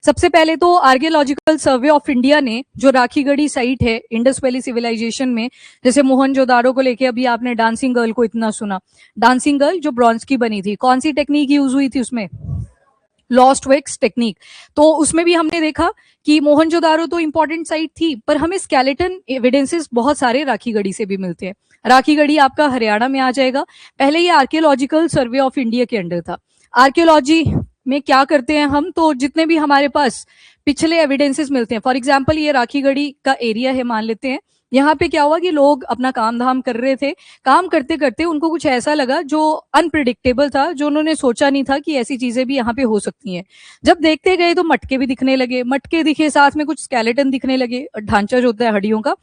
सबसे पहले तो आर्कियोलॉजिकल सर्वे ऑफ इंडिया ने जो राखीगढ़ी साइट है इंडस वैली सिविलाइजेशन में, जैसे मोहनजोदाड़ो को लेके अभी आपने डांसिंग गर्ल को इतना सुना, डांसिंग गर्ल जो ब्रॉन्ज की बनी थी, कौन सी टेक्निक यूज हुई थी उसमें? Lost wax technique. तो उसमें भी हमने देखा कि मोहनजोदारो तो इंपॉर्टेंट साइट थी, पर हमें स्केलेटन एविडेंसेस बहुत सारे राखीगढ़ी से भी मिलते हैं। राखीगढ़ी आपका हरियाणा में आ जाएगा। पहले ये आर्कियोलॉजिकल सर्वे ऑफ इंडिया के अंडर था। आर्कियोलॉजी में क्या करते हैं हम, तो जितने भी हमारे पास पिछले एविडेंसेस मिलते हैं, फॉर एग्जाम्पल ये राखीगढ़ी का एरिया है मान लेते हैं, यहाँ पे क्या हुआ कि लोग अपना काम धाम कर रहे थे, काम करते करते उनको कुछ ऐसा लगा जो अनप्रिडिक्टेबल था, जो उन्होंने सोचा नहीं था कि ऐसी चीजें भी यहाँ पे हो सकती हैं। जब देखते गए तो मटके भी दिखने लगे, मटके दिखे, साथ में कुछ स्केलेटन दिखने लगे, ढांचा जो होता है हड्डियों का।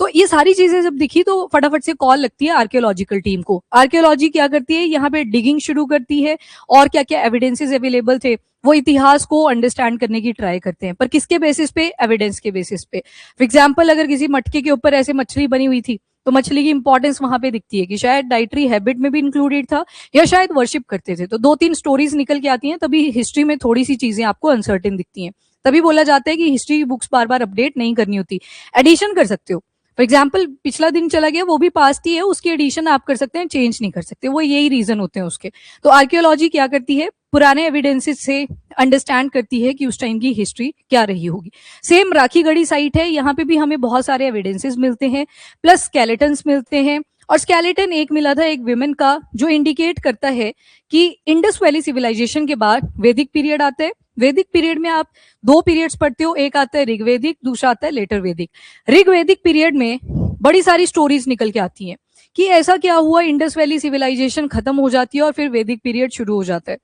तो ये सारी चीजें जब दिखी तो फटाफट से कॉल लगती है आर्कियोलॉजिकल टीम को। आर्कियोलॉजी क्या करती है, यहाँ पे डिगिंग शुरू करती है और क्या क्या एविडेंसेस अवेलेबल थे वो इतिहास को अंडरस्टैंड करने की ट्राई करते हैं, पर किसके बेसिस पे? एविडेंस के बेसिस पे। फॉर एग्जाम्पल अगर किसी मटके के ऊपर ऐसे मछली बनी हुई थी तो मछली की इंपॉर्टेंस वहां पे दिखती है कि शायद डाइटरी हैबिट में भी इंक्लूडेड था या शायद वर्शिप करते थे। तो 2-3 स्टोरीज निकल के आती हैं, तभी हिस्ट्री में थोड़ी सी चीजें आपको अनसर्टेन दिखती हैं। तभी बोला जाता है कि हिस्ट्री बुक्स बार बार अपडेट नहीं करनी होती, एडिशन कर सकते हो। फॉर एग्जाम्पल पिछला दिन चला गया, वो भी पास्ट ही है, उसकी एडिशन आप कर सकते हैं, चेंज नहीं कर सकते, वो यही रीजन होते हैं उसके। तो आर्कियोलॉजी क्या करती है, पुराने एविडेंसेस से अंडरस्टैंड करती है कि उस टाइम की हिस्ट्री क्या रही होगी। सेम राखीगढ़ी साइट है, यहाँ पे भी हमें बहुत सारे एविडेंसेस मिलते हैं, प्लस स्केलेटन्स मिलते हैं। और स्केलेटन एक मिला था एक विमेन का, जो इंडिकेट करता है कि इंडस वैली सिविलाइजेशन के बाद वैदिक पीरियड आता है। वैदिक पीरियड में आप 2 पीरियड्स पढ़ते हो, एक आता है ऋग्वैदिक, दूसरा आता है लेटर वैदिक। ऋग्वैदिक पीरियड में बड़ी सारी स्टोरीज निकल के आती हैं कि ऐसा क्या हुआ, इंडस वैली सिविलाइजेशन खत्म हो जाती है और फिर वैदिक पीरियड शुरू हो जाता है।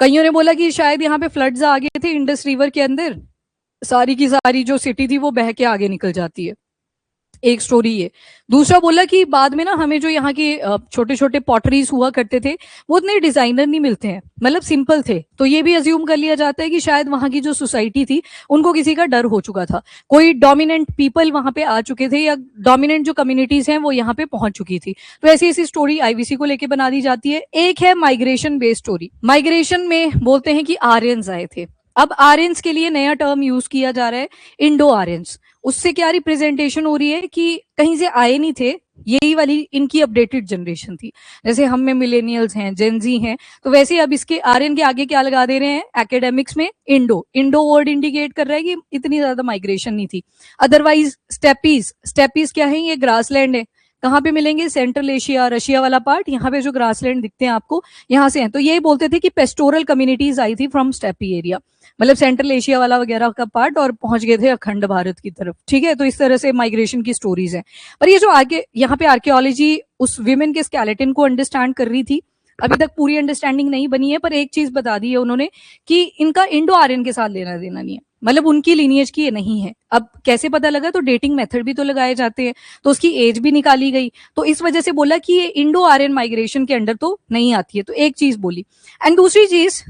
कईयों ने बोला कि शायद यहाँ पे फ्लड्स आ गए थे इंडस रिवर के अंदर, सारी की सारी जो सिटी थी वो बह के आगे निकल जाती है, एक स्टोरी ये। दूसरा बोला कि बाद में ना हमें जो यहाँ के छोटे छोटे पॉटरीज हुआ करते थे वो उतने डिजाइनर नहीं मिलते हैं, मतलब सिंपल थे, तो ये भी अज्यूम कर लिया जाता है कि शायद वहां की जो सोसाइटी थी उनको किसी का डर हो चुका था, कोई डोमिनेंट पीपल वहां पे आ चुके थे या डोमिनेंट जो कम्युनिटीज हैं वो यहाँ पे पहुंच चुकी थी। तो ऐसी ऐसी स्टोरी आईवीसी को लेकर बना दी जाती है। एक है माइग्रेशन बेस्ड स्टोरी। माइग्रेशन में बोलते हैं कि आर्यंस आए थे। अब आर्यंस के लिए नया टर्म यूज किया जा रहा है, इंडो आर्यंस। उससे क्या रिप्रेजेंटेशन हो रही है कि कहीं से आए नहीं थे, यही वाली इनकी अपडेटेड जनरेशन थी। जैसे हम में मिलेनियल्स हैं, जेनजी हैं, तो वैसे अब इसके आर्यन के आगे क्या लगा दे रहे हैं एकेडमिक्स में, इंडो। इंडो वर्ड इंडिकेट कर रहा है कि इतनी ज्यादा माइग्रेशन नहीं थी। अदरवाइज स्टेपीज, स्टेपीज क्या है, ये ग्रासलैंड है। कहाँ पे मिलेंगे? सेंट्रल एशिया, रशिया वाला पार्ट, यहाँ पे जो ग्रासलैंड दिखते हैं आपको यहाँ से हैं। तो यही बोलते थे कि पेस्टोरल कम्युनिटीज आई थी फ्रॉम स्टेपी एरिया, मतलब सेंट्रल एशिया वाला वगैरह का पार्ट, और पहुंच गए थे अखंड भारत की तरफ। ठीक है, तो इस तरह से माइग्रेशन की स्टोरीज हैं। पर ये जो आगे यहाँ पे आर्कियोलॉजी उस विमेन के स्केलेटन को अंडरस्टैंड कर रही थी, अभी तक पूरी अंडरस्टैंडिंग नहीं बनी है, पर एक चीज बता दी है उन्होंने कि इनका इंडो आर्यन के साथ लेना देना नहीं है, मतलब उनकी लीनियज की ये नहीं है। अब कैसे पता लगा? तो डेटिंग मेथड भी तो लगाए जाते हैं, तो उसकी एज भी निकाली गई, तो इस वजह से बोला कि ये इंडो आर्यन माइग्रेशन के अंडर तो नहीं आती है। तो एक चीज बोली। एंड दूसरी चीज,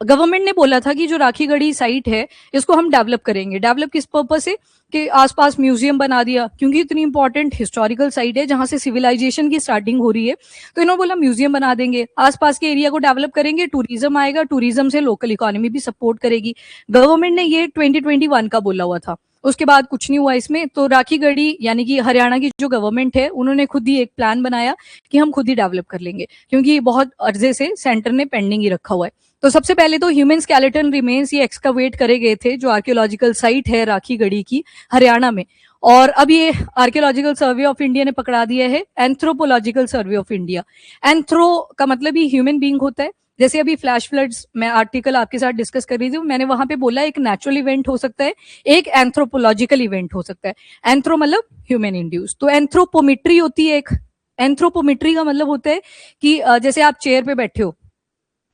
गवर्नमेंट ने बोला था कि जो राखीगढ़ी साइट है इसको हम डेवलप करेंगे। डेवलप किस पर्पज से? कि आसपास म्यूजियम बना दिया, क्योंकि इतनी इंपॉर्टेंट हिस्टोरिकल साइट है जहां से सिविलाइजेशन की स्टार्टिंग हो रही है, तो इन्होंने बोला म्यूजियम बना देंगे, आसपास के एरिया को डेवलप करेंगे, टूरिज्म आएगा, टूरिज्म से लोकल इकोनॉमी भी सपोर्ट करेगी। गवर्नमेंट ने ये 2021 का बोला हुआ था, उसके बाद कुछ नहीं हुआ इसमें। तो राखीगढ़ी यानी कि हरियाणा की जो गवर्नमेंट है उन्होंने खुद ही एक प्लान बनाया कि हम खुद ही डेवलप कर लेंगे, क्योंकि बहुत अर्जे से सेंटर ने पेंडिंग ही रखा हुआ है। तो सबसे पहले तो ह्यूमन स्केलेटन रिमेन्स ये एक्सकवेट करे गए थे, जो आर्कियोलॉजिकल साइट है राखीगढ़ी की हरियाणा में। और अब ये आर्कियोलॉजिकल सर्वे ऑफ इंडिया ने पकड़ा दिया है anthropological survey of India. Anthro का मतलब ही ह्यूमन बींग होता है। जैसे अभी फ्लैश फ्लड्स मैं आर्टिकल आपके साथ डिस्कस कर रही थी, मैंने वहां पे बोला एक नेचुरल इवेंट हो सकता है, एक एंथ्रोपोलॉजिकल इवेंट हो सकता है। एंथ्रो मतलब ह्यूमन इंड्यूस, तो एंथ्रोपोमेट्री होती है एक। एंथ्रोपोमेट्री का मतलब होता है कि जैसे आप चेयर पे बैठे हो,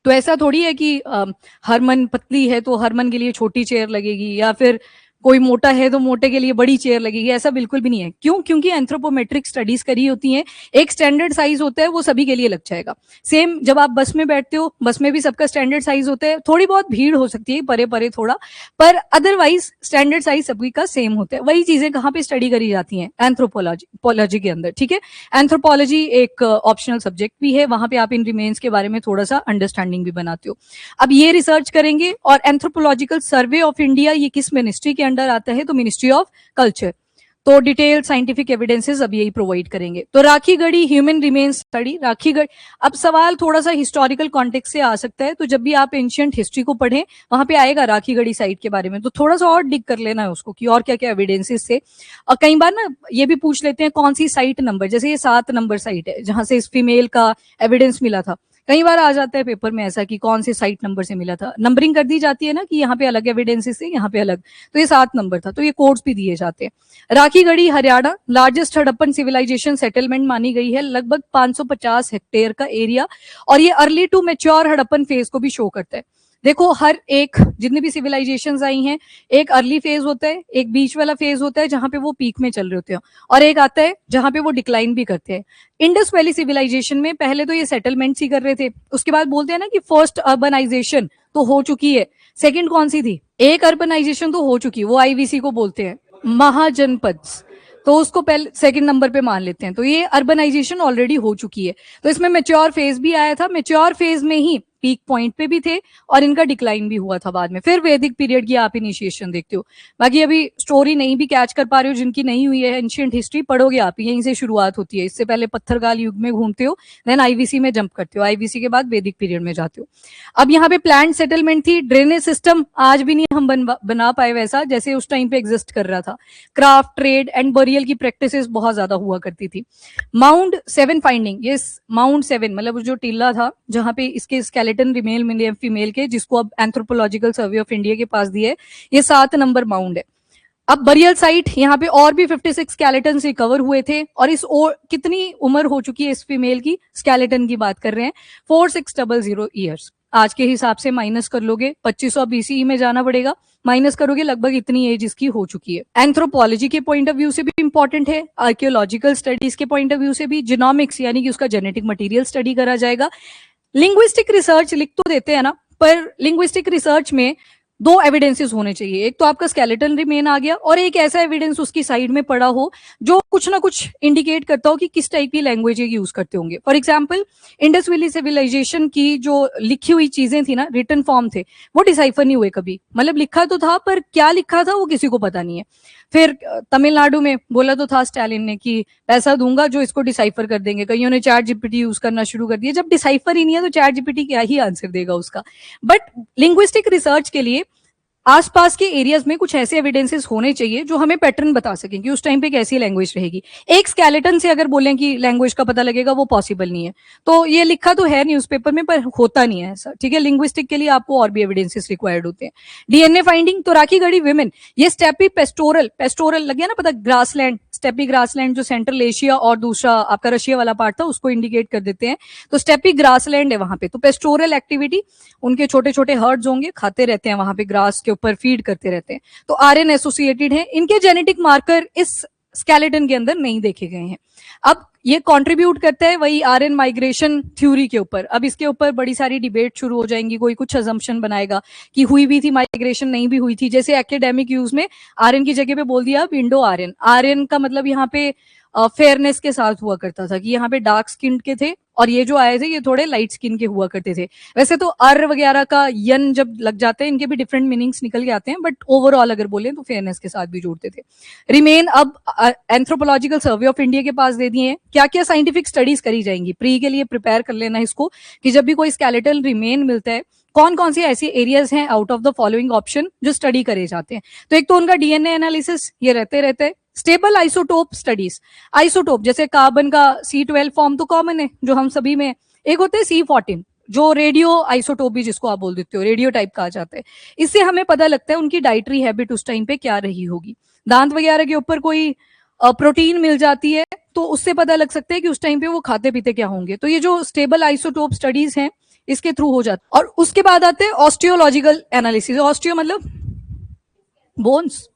तो ऐसा थोड़ी है कि हरमन पतली है तो हरमन के लिए छोटी चेयर लगेगी, या फिर कोई मोटा है तो मोटे के लिए बड़ी चेयर लगेगी, ऐसा बिल्कुल भी नहीं है। क्यों? क्योंकि एंथ्रोपोमेट्रिक स्टडीज करी होती हैं, एक स्टैंडर्ड साइज होता है, वो सभी के लिए लग जाएगा। सेम जब आप बस में बैठते हो, बस में भी सबका स्टैंडर्ड साइज होता है, थोड़ी बहुत भीड़ हो सकती है परे परे थोड़ा, पर अदरवाइज स्टैंडर्ड साइज सभी का सेम होता है। वही चीजें कहाँ पे स्टडी करी जाती हैं? एंथ्रोपोलॉजी के अंदर, ठीक है। एंथ्रोपोलॉजी एक ऑप्शनल सब्जेक्ट भी है, वहां पे आप इन रिमेन्स के बारे में थोड़ा सा अंडरस्टैंडिंग भी बनाते हो। अब ये रिसर्च करेंगे। और एंथ्रोपोलॉजिकल सर्वे ऑफ इंडिया ये किस मिनिस्ट्री के अंडर आता है? तो मिनिस्ट्री ऑफ कल्चर। तो डिटेल साइंटिफिक एविडेंसेस अब यही प्रोवाइड करेंगे। तो Rakhigarhi human remains study, Rakhigarh. अब सवाल थोड़ा सा हिस्टोरिकल कॉन्टेक्स्ट से आ सकता है, तो जब भी आप एंशिएंट हिस्ट्री को पढ़ें वहां पे आएगा राखीगढ़ी साइट के बारे में, तो थोड़ा सा और डिग कर लेना है उसको कि और क्या क्या एविडेंसेस थे। और कई बार ना ये भी पूछ लेते हैं कौन सी साइट नंबर, जैसे ये 7 नंबर साइट है जहां से इस फीमेल का एविडेंस मिला था। कई बार आ जाता है पेपर में ऐसा कि कौन से साइट नंबर से मिला था, नंबरिंग कर दी जाती है ना कि यहाँ पे अलग एविडेंसेस थे, यहाँ पे अलग, तो ये 7 नंबर था, तो ये कोड्स भी दिए जाते हैं। Rakhigarhi Haryana largest Harappan civilisation settlement मानी गई है, लगभग 550 हेक्टेयर का एरिया, और ये early to mature Harappan phase को भी शो करता है। देखो हर एक जितनी भी सिविलाइजेशंस आई हैं, एक अर्ली फेज होता है, एक बीच वाला फेज होता है जहां पे वो पीक में चल रहे होते हैं, और एक आता है जहां पे वो डिक्लाइन भी करते हैं। इंडस वैली सिविलाइजेशन में पहले तो ये सेटलमेंट्स ही कर रहे थे, उसके बाद बोलते हैं ना कि फर्स्ट अर्बनाइजेशन तो हो चुकी है, सेकंड कौन सी थी? एक अर्बनाइजेशन तो हो चुकी है, वो आईवीसी को बोलते हैं महाजनपद, तो उसको पहले सेकंड नंबर पे मान लेते हैं। तो ये अर्बनाइजेशन ऑलरेडी हो चुकी है, तो इसमें मैच्योर फेज भी आया था, मैच्योर फेज में ही पीक पॉइंट पे भी थे, और इनका डिक्लाइन भी हुआ था बाद में। फिर वैदिक पीरियड की आप इनिशिएशन देखते हो। बाकी अभी स्टोरी नहीं भी कैच कर पा रहे हो, जिनकी नहीं हुई है एंशिएंट हिस्ट्री पढ़ोगे आप, यहीं से शुरुआत होती है। इससे पहले पत्थरकाल युग में घूमते हो, देन आईवीसी में जंप करते हो, आईवीसी के बाद वैदिक पीरियड में जाते हो। अब यहाँ पे प्लांट सेटलमेंट थी, ड्रेनेज सिस्टम आज भी नहीं हम बना पाए वैसा जैसे उस टाइम पे एग्जिस्ट कर रहा था। क्राफ्ट, ट्रेड एंड बरियल की प्रैक्टिसेस बहुत ज्यादा हुआ करती थी। माउंट 7 फाइंडिंग, ये माउंट 7 मतलब जो टीला था जहां पे इसके स्केलेटन रिमेल मिले फीमेल के, जिसको अब एंथ्रोपोलॉजिकल सर्वे ऑफ इंडिया के पास दिए, ये 7 नंबर माउंट है। अब बरियल साइट यहाँ पे और भी 56 स्केलेटन रिकवर हुए थे, और इस कितनी उम्र हो चुकी है इस फीमेल की? स्केलेटन की बात कर रहे हैं 4600 ईयर्स। आज के हिसाब से माइनस कर लोगे, 2500 बीसीई में जाना पड़ेगा, माइनस करोगे लगभग इतनी एज इसकी हो चुकी है। एंथ्रोपोलॉजी के पॉइंट ऑफ व्यू से भी इंपॉर्टेंट है, आर्कियोलॉजिकल स्टडीज के पॉइंट ऑफ व्यू से भी, जीनोमिक्स यानी कि उसका जेनेटिक मटेरियल स्टडी करा जाएगा। लिंग्विस्टिक रिसर्च लिख तो देते हैं ना, पर लिंग्विस्टिक रिसर्च में 2 एविडेंसेस होने चाहिए, एक तो आपका स्केलेटन रिमेन आ गया, और एक ऐसा एविडेंस उसकी साइड में पड़ा हो जो कुछ ना कुछ इंडिकेट करता हो कि किस टाइप की लैंग्वेज यूज करते होंगे। For example Indus valley civilisation की जो लिखी हुई चीजें थी ना, रिटन फॉर्म थे, वो डिसाइफर नहीं हुए कभी, मतलब लिखा तो था पर क्या लिखा था वो किसी को पता नहीं है। फिर तमिलनाडु में बोला तो था स्टालिन ने कि पैसा दूंगा जो इसको डिसाइफर कर देंगे, कईयों ने चैट जीपीटी यूज करना शुरू कर दिया। जब डिसाइफर ही नहीं है तो चैट जीपीटी क्या ही आंसर देगा उसका। बट लिंग्विस्टिक रिसर्च के लिए आसपास के एरियाज में कुछ ऐसे एविडेंसेस होने चाहिए जो हमें पैटर्न बता सकें कि उस टाइम पे कैसी लैंग्वेज रहेगी। एक स्केलेटन से अगर बोलें कि लैंग्वेज का पता लगेगा, वो पॉसिबल नहीं है। तो ये लिखा तो है न्यूज़पेपर में, पर होता नहीं है ऐसा, ठीक है। लिंग्विस्टिक के लिए आपको और भी एविडेंसेस रिक्वायर्ड होते हैं। डीएनए फाइंडिंग, तो राखीगढ़ी विमेन, ये स्टेपी पेस्टोरल लग गया ना पता, ग्रासलैंड, स्टेपी ग्रासलैंड जो सेंट्रल एशिया और दूसरा आपका रशिया वाला पार्ट था उसको इंडिकेट कर देते हैं। तो स्टेपी ग्रासलैंड है वहां पे, तो पेस्टोरल एक्टिविटी, उनके छोटे छोटे हर्ड्स होंगे, खाते रहते हैं वहां पे ग्रास के ऊपर, फीड करते रहते हैं। तो आरएन एसोसिएटेड है, इनके जेनेटिक मार्कर इस स्केलेटन के अंदर नहीं देखे गए हैं। अब ये कंट्रीब्यूट करता है वही आरएन माइग्रेशन थ्योरी के ऊपर। अब इसके ऊपर बड़ी सारी डिबेट शुरू हो जाएंगी, कोई कुछ अजम्पशन बनाएगा कि हुई भी थी माइग्रेशन, नहीं भी हुई थी। जैसे एकेडमिक यूज में आरएन की जगह पे बोल दिया अब इंडो आरएन। आरएन का मतलब यहाँ पे फेयरनेस के साथ हुआ करता था कि यहाँ पे डार्क स्किन के थे और ये जो आए थे ये थोड़े लाइट स्किन के हुआ करते थे। वैसे तो अर वगैरह का यन जब लग जाते हैं इनके भी डिफरेंट मीनिंग्स निकल के आते हैं, बट ओवरऑल अगर बोले तो फेयरनेस के साथ भी जोड़ते थे। रिमेन अब एंथ्रोपोलॉजिकल सर्वे ऑफ इंडिया के पास दे दिए हैं। क्या क्या साइंटिफिक स्टडीज करी जाएंगी, प्री के लिए प्रिपेयर कर लेना इसको कि जब भी कोई स्केलेटल रिमेन मिलता है कौन कौन सी ऐसी एरियाज हैं out of the following option जो स्टडी करे जाते हैं। तो एक तो उनका डीएनए एनालिसिस ये रहते हैं। स्टेबल आइसोटोप स्टडीज, आइसोटोप जैसे कार्बन का C12 फॉर्म तो कॉमन है जो हम सभी में, एक होते हैं C14 जो रेडियो आइसोटोप भी जिसको आप बोल देते हो, रेडियो टाइप कहा जाता है। इससे हमें पता लगता है उनकी डाइटरी हैबिट उस टाइम पे क्या रही होगी। दांत वगैरह के ऊपर कोई प्रोटीन मिल जाती है तो उससे पता लग सकता है कि उस टाइम पे वो खाते पीते क्या होंगे। तो ये जो स्टेबल आइसोटोप स्टडीज हैं इसके थ्रू हो जाता है। और उसके बाद आते हैं ऑस्टियोलॉजिकल एनालिसिस। ऑस्टियो मतलब बोन्स,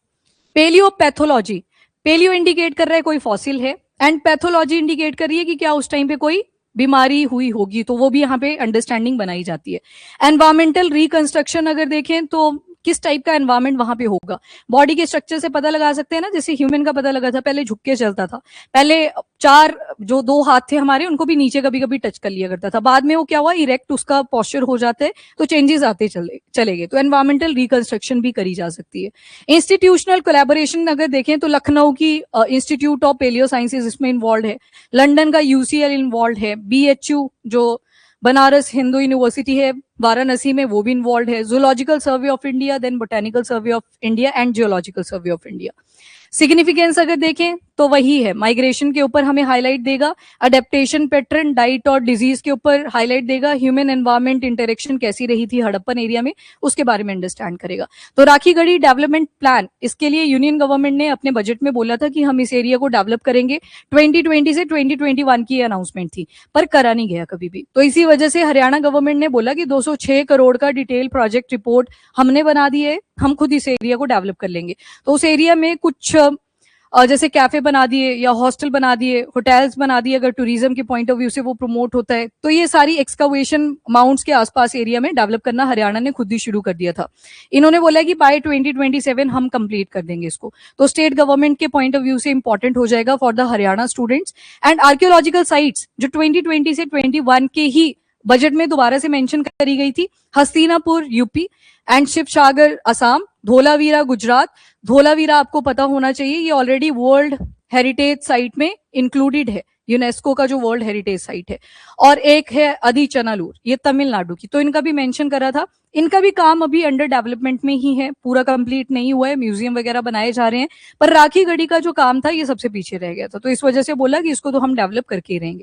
पेलियोपैथोलॉजी, पेलियो इंडिकेट कर रहा है कोई फॉसिल है, एंड पैथोलॉजी इंडिकेट कर रही है कि क्या उस टाइम पे कोई बीमारी हुई होगी, तो वो भी यहाँ पे अंडरस्टैंडिंग बनाई जाती है। एनवायरमेंटल रिकंस्ट्रक्शन अगर देखें तो किस टाइप का एनवायरमेंट वहां पे होगा, बॉडी के स्ट्रक्चर से पता लगा सकते हैं ना, जैसे ह्यूमन का पता लगा था, पहले झुक के चलता था, पहले चार जो दो हाथ थे हमारे उनको भी नीचे कभी कभी टच कर लिया करता था, बाद में वो क्या हुआ, इरेक्ट उसका पोस्चर हो जाता है, तो चेंजेस आते चले गए, तो एनवायरमेंटल रिकंस्ट्रक्शन भी करी जा सकती है। इंस्टीट्यूशनल कोलैबोरेशन अगर देखें तो लखनऊ की इंस्टीट्यूट ऑफ पेलियो साइंसेज इसमें इन्वॉल्व है, लंदन का यूसीएल इन्वॉल्व है, बीएचयू जो बनारस हिंदू यूनिवर्सिटी है वाराणसी में वो भी इन्वॉल्व है, zoological survey of India, then botanical survey of India and geological survey of India. Significance अगर देखें तो वही है, माइग्रेशन के ऊपर हमें हाईलाइट देगा, अडेप्टेशन पैटर्न, डाइट और डिजीज के ऊपर हाईलाइट देगा, ह्यूमन एनवायरमेंट इंटरेक्शन कैसी रही थी हड़प्पन एरिया में उसके बारे में अंडरस्टैंड करेगा। तो राखीगढ़ी डेवलपमेंट प्लान, इसके लिए यूनियन गवर्नमेंट ने अपने बजट में बोला था कि हम इस एरिया को डेवलप करेंगे, 2020 से 2021 की अनाउंसमेंट थी, पर करा नहीं गया कभी भी। तो इसी वजह से हरियाणा गवर्नमेंट ने बोला कि 206 करोड़ का डिटेल प्रोजेक्ट रिपोर्ट हमने बना दी है, हम खुद इस एरिया को डेवलप कर लेंगे। तो उस एरिया में कुछ जैसे कैफे बना दिए या हॉस्टल बना दिए, होटल्स बना दिए, अगर टूरिज्म के पॉइंट ऑफ व्यू से वो प्रमोट होता है, तो ये सारी एक्सकवेशन माउंट्स के आसपास एरिया में डेवलप करना हरियाणा ने खुद ही शुरू कर दिया था। इन्होंने बोला कि बाय 2027 हम कंप्लीट कर देंगे इसको, तो स्टेट गवर्नमेंट के पॉइंट ऑफ व्यू से इंपॉर्टेंट हो जाएगा for the Haryana students. And archaeological sites जो 2020 से 21 के ही बजट में दोबारा से मेंशन करी गई थी, हस्तिनापुर यूपी एंड शिवसागर असम, धोलावीरा गुजरात। धोलावीरा आपको पता होना चाहिए, ये ऑलरेडी वर्ल्ड हेरिटेज साइट में इंक्लूडेड है, यूनेस्को का जो वर्ल्ड हेरिटेज साइट है। और एक है अदिचनालूर, ये तमिलनाडु की, तो इनका भी मेंशन करा था। इनका भी काम अभी अंडर डेवलपमेंट में ही है, पूरा कंप्लीट नहीं हुआ है, म्यूजियम वगैरह बनाए जा रहे हैं, पर राखीगढ़ी का जो काम था ये सबसे पीछे रह गया था, तो इस वजह से बोला कि इसको तो हम डेवलप करके ही रहेंगे।